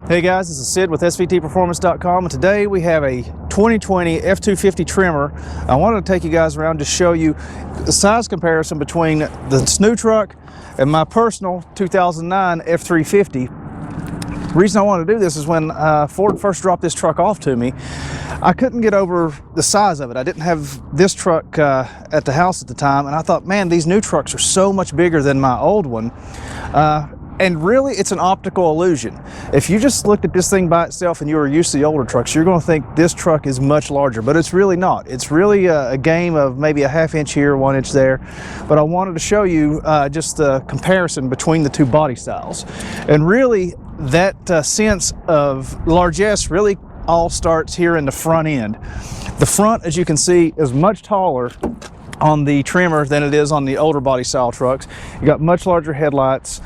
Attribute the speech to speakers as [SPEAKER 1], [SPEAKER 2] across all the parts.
[SPEAKER 1] Hey guys, this is Sid with svtperformance.com, and today we have a 2020 F-250 Tremor. I wanted to take you guys around to show you the size comparison between the SNU truck and my personal 2009 F-350. The reason I wanted to do this is when Ford first dropped this truck off to me, I couldn't get over the size of it. I didn't have this truck at the house at the time, and I thought, man, these new trucks are so much bigger than my old one. And really, it's an optical illusion. If you just looked at this thing by itself and you were used to the older trucks, you're going to think this truck is much larger, but it's really not. It's really a game of maybe a ½ inch here, 1 inch there. But I wanted to show you just the comparison between the two body styles. And really, that sense of largesse really all starts here in the front end. The front, as you can see, is much taller on the Tremor than it is on the older body style trucks. You got much larger headlights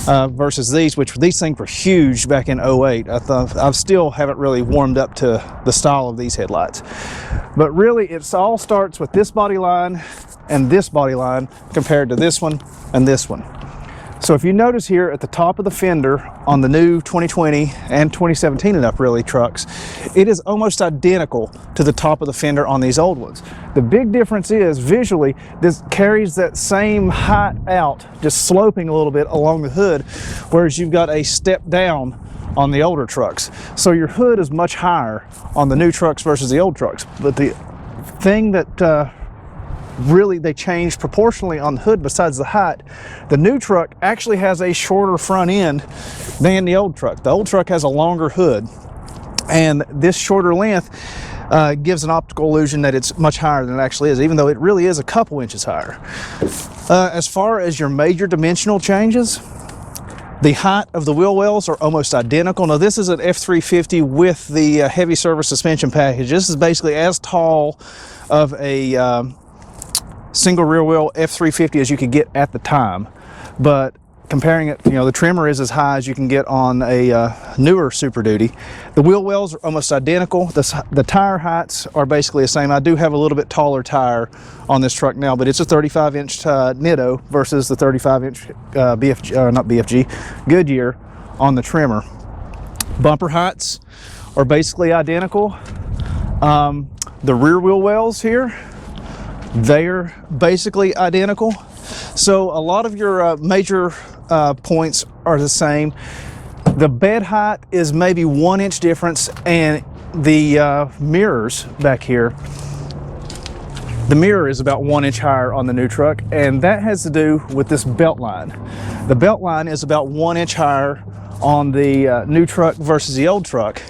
[SPEAKER 1] versus these, which these things were huge back in 08. I still haven't really warmed up to the style of these headlights. But really, it all starts with this body line and this body line compared to this one and this one. So if you notice here at the top of the fender on the new 2020 and 2017 and up really trucks, it is almost identical to the top of the fender on these old ones. The big difference is visually this carries that same height out, just sloping a little bit along the hood, whereas you've got a step down on the older trucks. So your hood is much higher on the new trucks versus the old trucks. But the thing that really they changed proportionally on the hood besides the height, the new truck actually has a shorter front end than the old truck. The old truck has a longer hood, and this shorter length gives an optical illusion that it's much higher than it actually is, even though it really is a couple inches higher. As far as your major dimensional changes, the height of the wheel wells are almost identical. Now this is an F-350 with the heavy service suspension package. This is basically as tall of a single rear wheel F-350 as you could get at the time, but comparing it, the Tremor is as high as you can get on a newer Super Duty. The wheel wells are almost identical. The tire heights are basically the same. I do have a little bit taller tire on this truck now, but it's a 35-inch Nitto versus the 35-inch Goodyear on the Tremor. Bumper heights are basically identical. The rear wheel wells here, they're basically identical. So a lot of your major points are the same. The bed height is maybe 1 inch difference, and the mirrors back here, the mirror is about 1 inch higher on the new truck, and that has to do with this belt line. The belt line is about 1 inch higher on the new truck versus the old truck,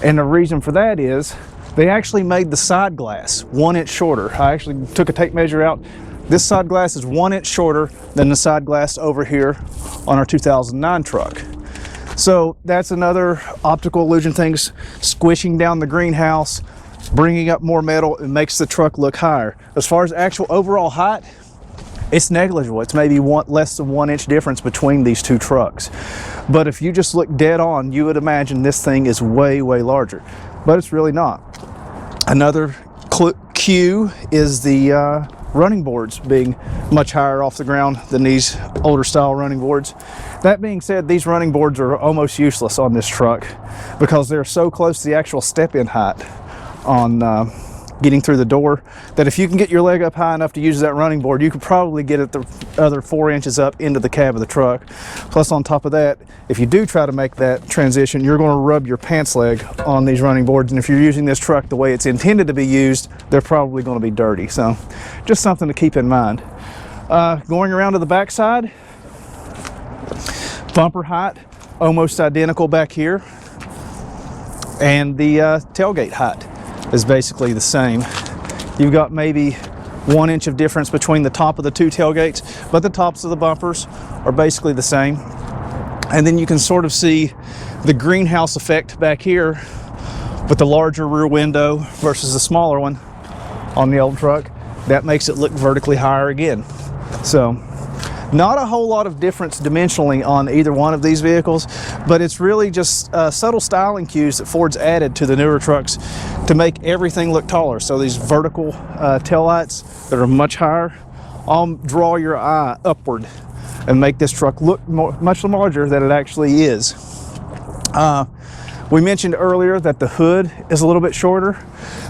[SPEAKER 1] and the reason for that is they actually made the side glass 1 inch shorter. I actually took a tape measure out. This side glass is 1 inch shorter than the side glass over here on our 2009 truck. So that's another optical illusion thing, squishing down the greenhouse, bringing up more metal. It makes the truck look higher. As far as actual overall height, it's negligible. It's maybe less than 1 inch difference between these two trucks. But if you just look dead on, you would imagine this thing is way, way larger. But it's really not. Another cue is the running boards being much higher off the ground than these older style running boards. That being said, these running boards are almost useless on this truck because they're so close to the actual step-in height on getting through the door that if you can get your leg up high enough to use that running board, you could probably get it the other 4 inches up into the cab of the truck. Plus on top of that, if you do try to make that transition, you're going to rub your pants leg on these running boards, and if you're using this truck the way it's intended to be used, they're probably going to be dirty. So just something to keep in mind. Going around to the back side, bumper height almost identical back here, and the tailgate height is basically the same. You've got maybe 1 inch of difference between the top of the two tailgates, but the tops of the bumpers are basically the same. And then you can sort of see the greenhouse effect back here with the larger rear window versus the smaller one on the old truck. That makes it look vertically higher again. So not a whole lot of difference dimensionally on either one of these vehicles, but it's really just subtle styling cues that Ford's added to the newer trucks to make everything look taller. So these vertical taillights that are much higher all draw your eye upward and make this truck look much larger than it actually is. We mentioned earlier that the hood is a little bit shorter.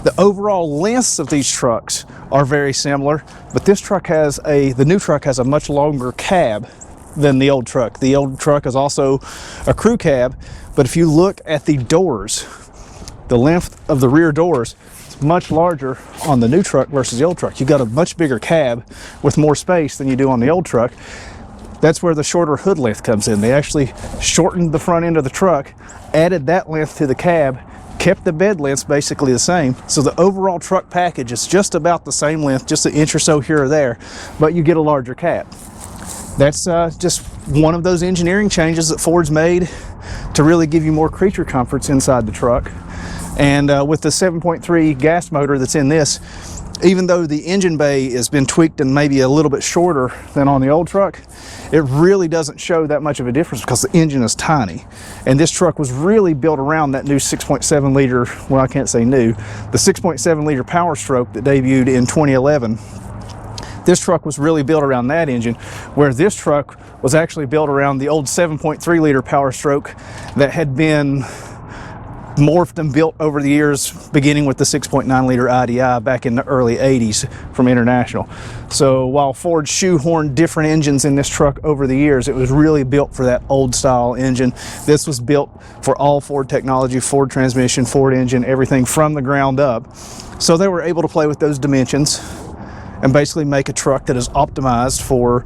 [SPEAKER 1] The overall lengths of these trucks are very similar, but this truck has the new truck has a much longer cab than the old truck. The old truck is also a crew cab, but if you look at the doors, the length of the rear doors is much larger on the new truck versus the old truck. You got a much bigger cab with more space than you do on the old truck. That's where the shorter hood length comes in. They actually shortened the front end of the truck, added that length to the cab, kept the bed lengths basically the same. So the overall truck package is just about the same length, just an inch or so here or there, but you get a larger cab. That's just one of those engineering changes that Ford's made to really give you more creature comforts inside the truck. And with the 7.3 gas motor that's in this, even though the engine bay has been tweaked and maybe a little bit shorter than on the old truck, it really doesn't show that much of a difference because the engine is tiny. And this truck was really built around that new 6.7 liter, well, I can't say new, the 6.7 liter Power Stroke that debuted in 2011. This truck was really built around that engine, where this truck was actually built around the old 7.3 liter Power Stroke that had been morphed and built over the years, beginning with the 6.9 liter IDI back in the early 80s from International. So while Ford shoehorned different engines in this truck over the years, it was really built for that old style engine. This was built for all Ford technology, Ford transmission, Ford engine, everything from the ground up. So they were able to play with those dimensions and basically make a truck that is optimized for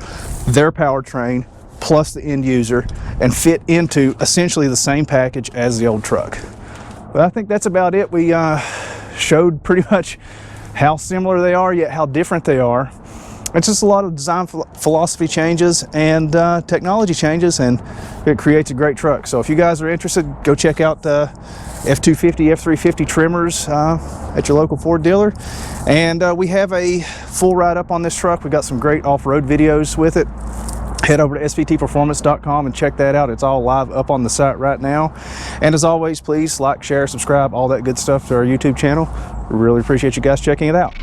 [SPEAKER 1] their powertrain plus the end user and fit into essentially the same package as the old truck. But I think that's about it. We showed pretty much how similar they are, yet how different they are. It's just a lot of design philosophy changes and technology changes, and it creates a great truck. So if you guys are interested, go check out the F-250, F-350 Tremors at your local Ford dealer. And we have a full write-up on this truck. We got some great off-road videos with it. Head over to svtperformance.com and check that out. It's all live up on the site right now. And as always, please like, share, subscribe, all that good stuff to our YouTube channel. We really appreciate you guys checking it out.